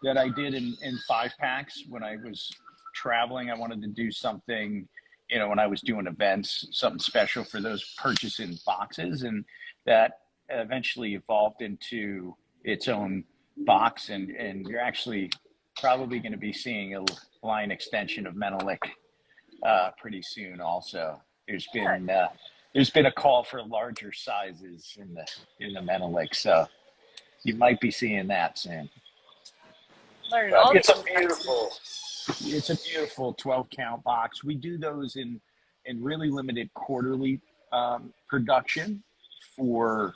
Speaker 2: that I did in 5-packs when I was traveling. I wanted to do something, when I was doing events, something special for those purchasing boxes, and that eventually evolved into its own box, and you're actually probably going to be seeing a line extension of Menelik pretty soon. Also, there's been a call for larger sizes in the Menelik, so you might be seeing that soon. It's a beautiful 12 count box. We do those in really limited quarterly production for,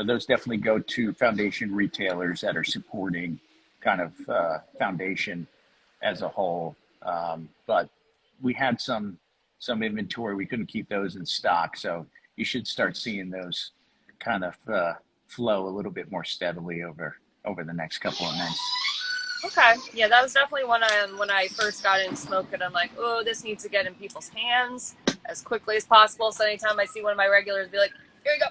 Speaker 2: those definitely go to foundation retailers that are supporting kind of foundation as a whole. But we had some inventory. We couldn't keep those in stock. So you should start seeing those kind of flow a little bit more steadily over the next couple of months.
Speaker 1: Okay. Yeah, that was definitely when I first got into smoking. I'm like, oh, this needs to get in people's hands as quickly as possible. So anytime I see one of my regulars, be like, here you go.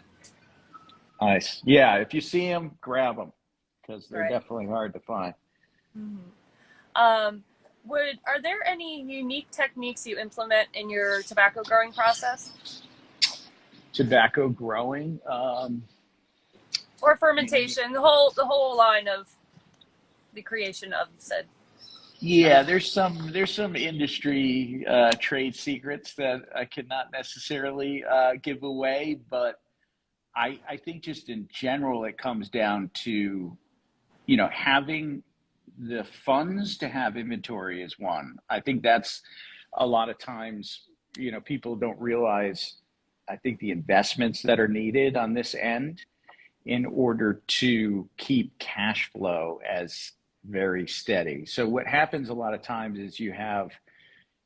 Speaker 2: Nice. Yeah, if you see them, grab them because they're
Speaker 1: Right.
Speaker 2: definitely hard to find.
Speaker 1: Mm-hmm. Are there any unique techniques you implement in your tobacco growing process?
Speaker 2: Tobacco growing,
Speaker 1: or fermentation, the whole line of the creation of said.
Speaker 2: Yeah, there's some industry trade secrets that I cannot necessarily give away, but I think just in general it comes down to having the funds to have inventory is one. I think that's a lot of times people don't realize, I think, the investments that are needed on this end in order to keep cash flow as very steady. So what happens a lot of times is you have,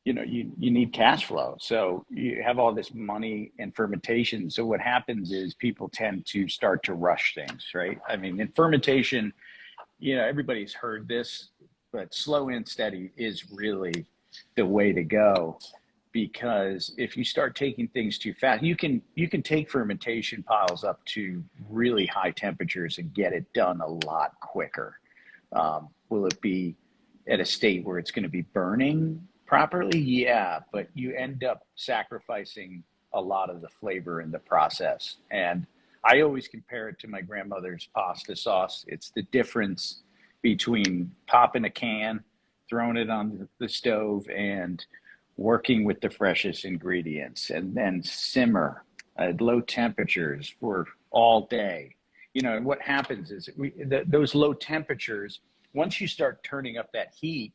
Speaker 2: you need cash flow. So you have all this money and fermentation. So what happens is people tend to start to rush things, right? I mean, in fermentation, everybody's heard this, but slow and steady is really the way to go. Because if you start taking things too fast, you can take fermentation piles up to really high temperatures and get it done a lot quicker. Will it be at a state where it's going to be burning properly? Yeah, but you end up sacrificing a lot of the flavor in the process. And I always compare it to my grandmother's pasta sauce. It's the difference between popping a can, throwing it on the stove, and working with the freshest ingredients, and then simmer at low temperatures for all day. And what happens is those low temperatures, once you start turning up that heat,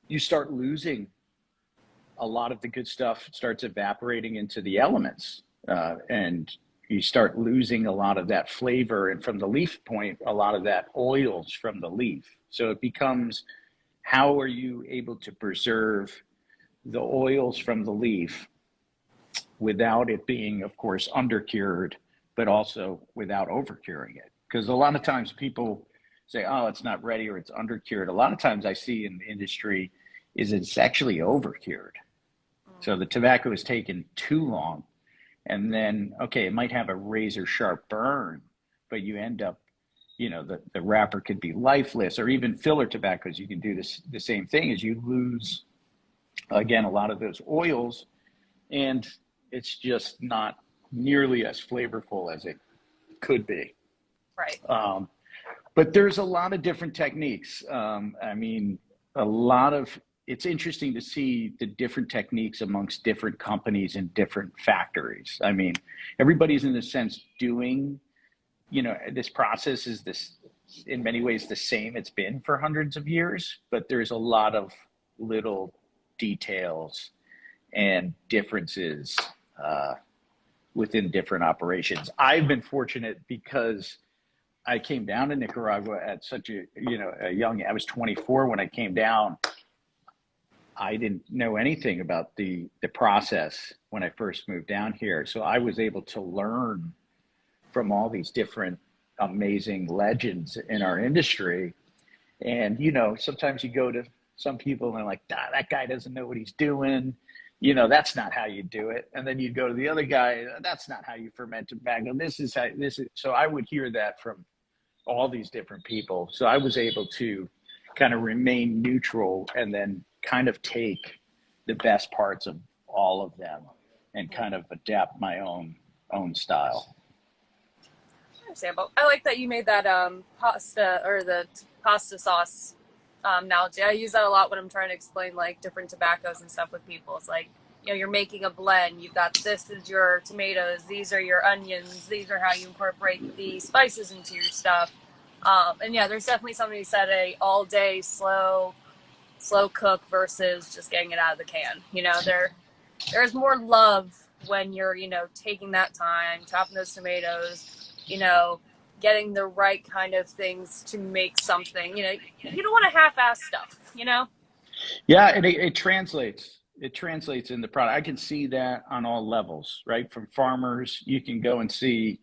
Speaker 2: you start losing a lot of the good stuff. Starts evaporating into the elements, and you start losing a lot of that flavor. And from the leaf point, a lot of that oils from the leaf. So it becomes, how are you able to preserve the oils from the leaf without it being, of course, undercured, but also without overcuring it. Because a lot of times people say, oh, it's not ready or it's undercured. A lot of times I see in the industry is it's actually overcured. So the tobacco is taken too long. And then, okay, it might have a razor sharp burn, but you end up, the wrapper could be lifeless, or even filler tobaccos. You can do the same thing as you lose, again, a lot of those oils, and it's just not nearly as flavorful as it could be.
Speaker 1: Right.
Speaker 2: But there's a lot of different techniques. I mean, it's interesting to see the different techniques amongst different companies and different factories. I mean, everybody's in a sense doing, this process is in many ways the same it's been for hundreds of years, but there's a lot of little details and differences within different operations. I've been fortunate because I came down to Nicaragua at such I was 24 when I came down. I didn't know anything about the process when I first moved down here. So I was able to learn from all these different amazing legends in our industry. And, sometimes you go to some people and they're like, that guy doesn't know what he's doing. That's not how you do it. And then you'd go to the other guy, that's not how you ferment tobacco. This is. So I would hear that from all these different people. So I was able to kind of remain neutral and then kind of take the best parts of all of them and kind of adapt my own style.
Speaker 1: I understand, but I like that you made that pasta or the pasta sauce analogy. I use that a lot when I'm trying to explain like different tobaccos and stuff with people. It's like, you're making a blend. You've got this is your tomatoes. These are your onions. These are how you incorporate the spices into your stuff. And yeah, there's definitely something you said, a all day slow cook versus just getting it out of the can. There's more love when you're, taking that time, chopping those tomatoes, getting the right kind of things to make something. You don't want to half-ass stuff,
Speaker 2: Yeah, and it translates. It translates in the product. I can see that on all levels, right? From farmers, you can go and see,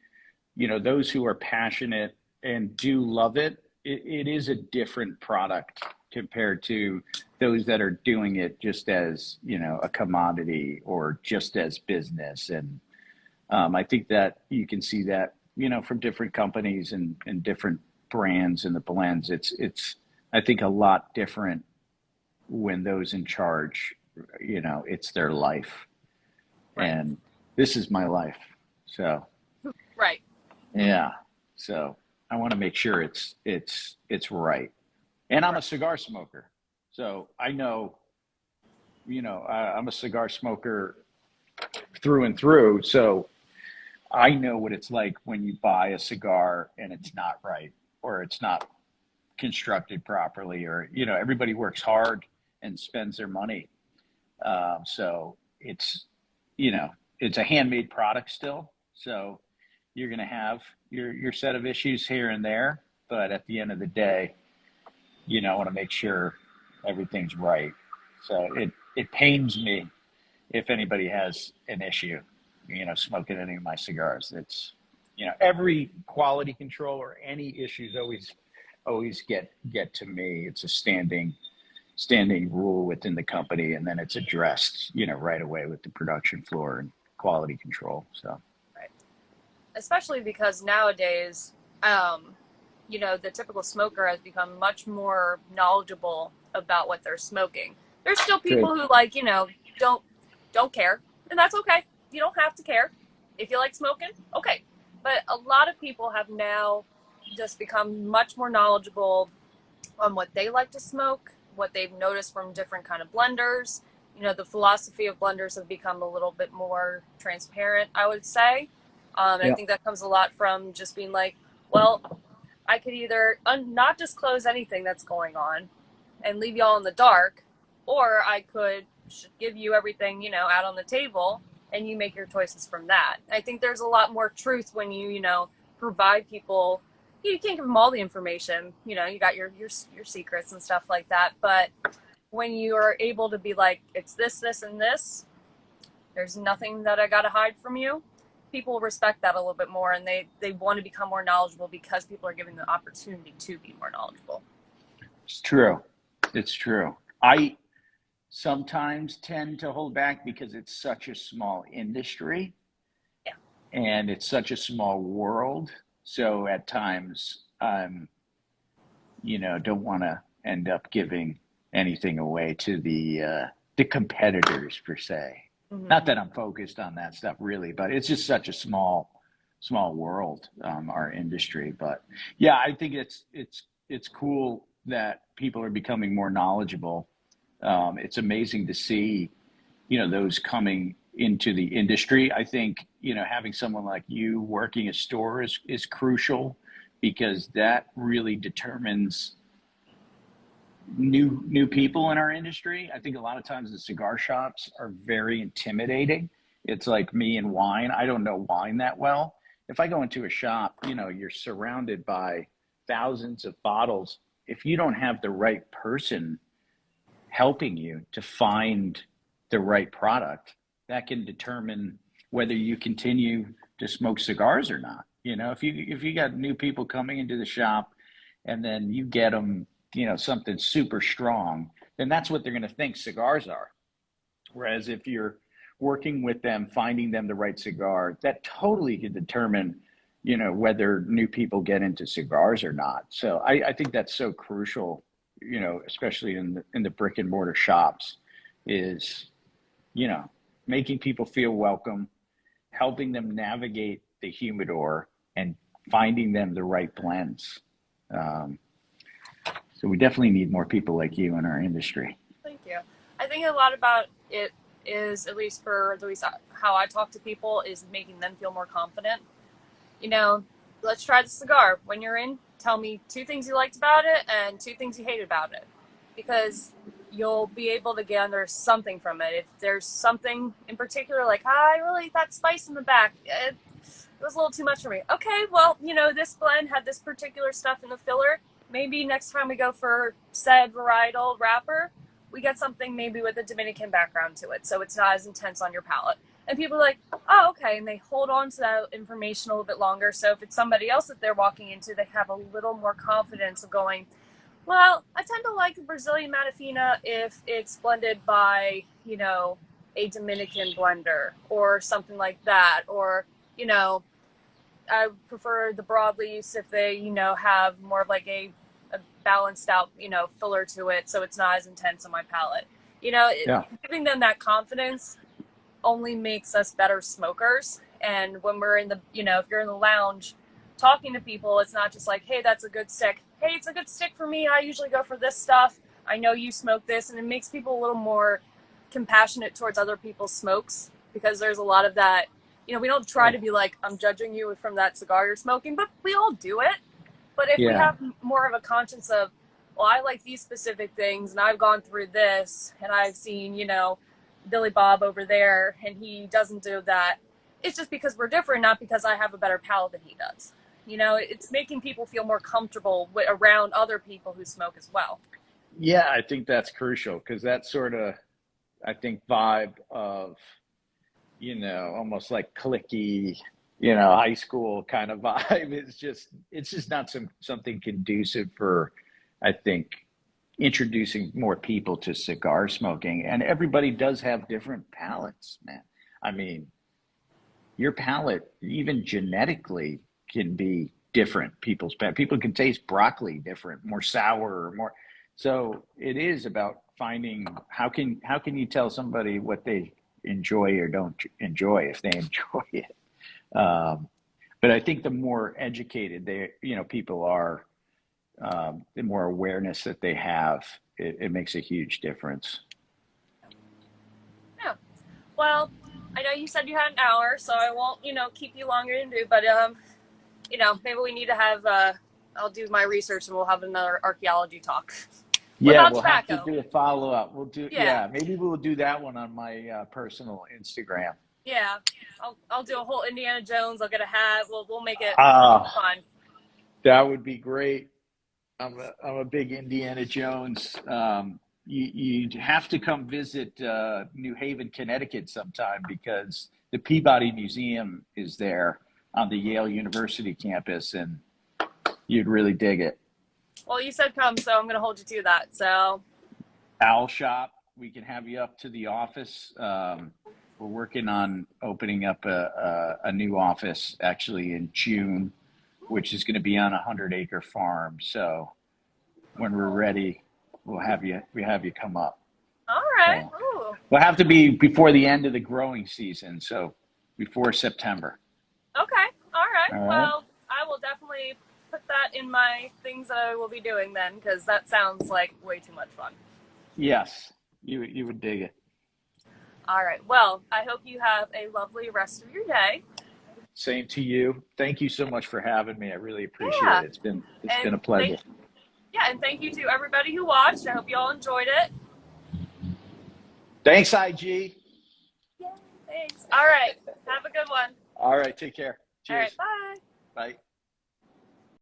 Speaker 2: those who are passionate and do love it. It is a different product compared to those that are doing it just as, a commodity or just as business. And I think that you can see that, from different companies and different brands and the blends. It's I think a lot different when those in charge, it's their life.
Speaker 1: Right.
Speaker 2: And this is my life. So,
Speaker 1: right.
Speaker 2: Yeah. So I want to make sure it's right. And I'm a cigar smoker. So I know, I'm a cigar smoker through and through. So I know what it's like when you buy a cigar and it's not right, or it's not constructed properly, or, everybody works hard and spends their money. So it's, it's a handmade product still. So you're going to have your set of issues here and there, but at the end of the day, I want to make sure everything's right. So it pains me if anybody has an issue, smoking any of my cigars. It's, every quality control or any issues always get to me. It's a standing rule within the company, and then it's addressed, right away with the production floor and quality control. So,
Speaker 1: right. Especially because nowadays, the typical smoker has become much more knowledgeable about what they're smoking. There's still people who don't care, and that's okay. You don't have to care if you like smoking. Okay, but a lot of people have now just become much more knowledgeable on what they like to smoke, what they've noticed from different kind of blenders. The philosophy of blenders have become a little bit more transparent, I would say. I think that comes a lot from just being like, well, I could either not disclose anything that's going on and leave y'all in the dark, or I could give you everything, out on the table, and you make your choices from that. I think there's a lot more truth when you, provide people. You can't give them all the information. You got your secrets and stuff like that, but when you are able to be like, it's this, this, and this, there's nothing that I got to hide from you. People respect that a little bit more, and they want to become more knowledgeable because people are given the opportunity to be more knowledgeable.
Speaker 2: It's true. It's true. I sometimes tend to hold back because it's such a small industry
Speaker 1: Yeah.
Speaker 2: and it's such a small world. So at times, don't want to end up giving anything away to the competitors per se. Not that I'm focused on that stuff really, but it's just such a small world, our industry. But yeah, I think it's cool that people are becoming more knowledgeable. It's amazing to see, those coming into the industry. I think, having someone like you working a store is crucial because that really determines new people in our industry. I think a lot of times the cigar shops are very intimidating. It's like me and wine. I don't know wine that well. If I go into a shop, you're surrounded by thousands of bottles. If you don't have the right person helping you to find the right product, that can determine whether you continue to smoke cigars or not. If you got new people coming into the shop and then you get them, something super strong, then that's what they're going to think cigars are. Whereas if you're working with them, finding them the right cigar, that totally can determine, whether new people get into cigars or not. So I think that's so crucial, especially in the brick and mortar shops, is, making people feel welcome, helping them navigate the humidor, and finding them the right blends. So we definitely need more people like you in our industry.
Speaker 1: Thank you. I think a lot about it is, at least how I talk to people, is making them feel more confident. Let's try the cigar. When you're in, tell me 2 things you liked about it and 2 things you hated about it, because you'll be able to gather something from it. If there's something in particular, like, I really, that spice in the back, it was a little too much for me. Okay, well, this blend had this particular stuff in the filler. Maybe next time we go for said varietal wrapper, we get something maybe with a Dominican background to it, so it's not as intense on your palate. And people are like, oh, okay, and they hold on to that information a little bit longer. So if it's somebody else that they're walking into, they have a little more confidence of going, well, I tend to like the Brazilian Matafina if it's blended by, a Dominican blender or something like that. Or, I prefer the broadleafs if they, have more of like a balanced out, filler to it, so it's not as intense on my palate.
Speaker 2: Yeah.
Speaker 1: Giving them that confidence only makes us better smokers. And when we're in the, if you're in the lounge talking to people, it's not just like, hey, that's a good stick. Hey, it's a good stick for me. I usually go for this stuff. I know you smoke this. And it makes people a little more compassionate towards other people's smokes, because there's a lot of that. We don't try to be like, I'm judging you from that cigar you're smoking, but we all do it. But if we
Speaker 2: Yeah.
Speaker 1: have more of a conscience of, well, I like these specific things and I've gone through this and I've seen, Billy Bob over there and he doesn't do that. It's just because we're different, not because I have a better palate than he does. It's making people feel more comfortable around other people who smoke as well.
Speaker 2: Yeah, I think that's crucial because that sort of, I think, vibe of, almost like clicky, high school kind of vibe it's just not something conducive for, I think, introducing more people to cigar smoking. And everybody does have different palates, man. I mean, your palate, even genetically, can be different. People can taste broccoli different, more sour or more. So it is about finding how can you tell somebody what they enjoy or don't enjoy if they enjoy it. But I think the more educated people are, the more awareness that they have, it makes a huge difference.
Speaker 1: Yeah. Well, I know you said you had an hour, so I won't, keep you longer than do, but maybe we need to have I'll do my research and we'll have another archaeology talk. What
Speaker 2: Yeah,
Speaker 1: about
Speaker 2: we'll have to
Speaker 1: tobacco?
Speaker 2: do a follow up.
Speaker 1: Yeah.
Speaker 2: Maybe we'll do that one on my personal Instagram.
Speaker 1: Yeah. I'll do a whole Indiana Jones. I'll get a hat. We'll make it
Speaker 2: Ah,
Speaker 1: fun.
Speaker 2: that would be great. I'm a big Indiana Jones you'd have to come visit New Haven, Connecticut sometime because the Peabody Museum is there on the Yale University campus, and you'd really dig it.
Speaker 1: Well, you said come, so I'm going to hold you to that. So,
Speaker 2: Owl Shop, we can have you up to the office. We're working on opening up a new office actually in June, which is going to be on a 100-acre farm. So when we're ready, we have you come up.
Speaker 1: all right.
Speaker 2: So
Speaker 1: Ooh.
Speaker 2: we'll have to be before the end of the growing season, so before September.
Speaker 1: Okay. All right.
Speaker 2: All right.
Speaker 1: Well, I will definitely put that in my things that I will be doing then, because that sounds like way too much fun.
Speaker 2: Yes, you would dig it.
Speaker 1: All right. Well, I hope you have a lovely rest of your day.
Speaker 2: Same to you. Thank you so much for having me. I really appreciate
Speaker 1: Yeah.
Speaker 2: it. It's been a
Speaker 1: And
Speaker 2: pleasure.
Speaker 1: and thank you to everybody who watched. I hope you all enjoyed it.
Speaker 2: Thanks, IG.
Speaker 1: Yeah. Thanks. All right. Have a good one.
Speaker 2: All right, take care.
Speaker 1: All right.
Speaker 2: Cheers.
Speaker 1: Bye.
Speaker 2: Bye.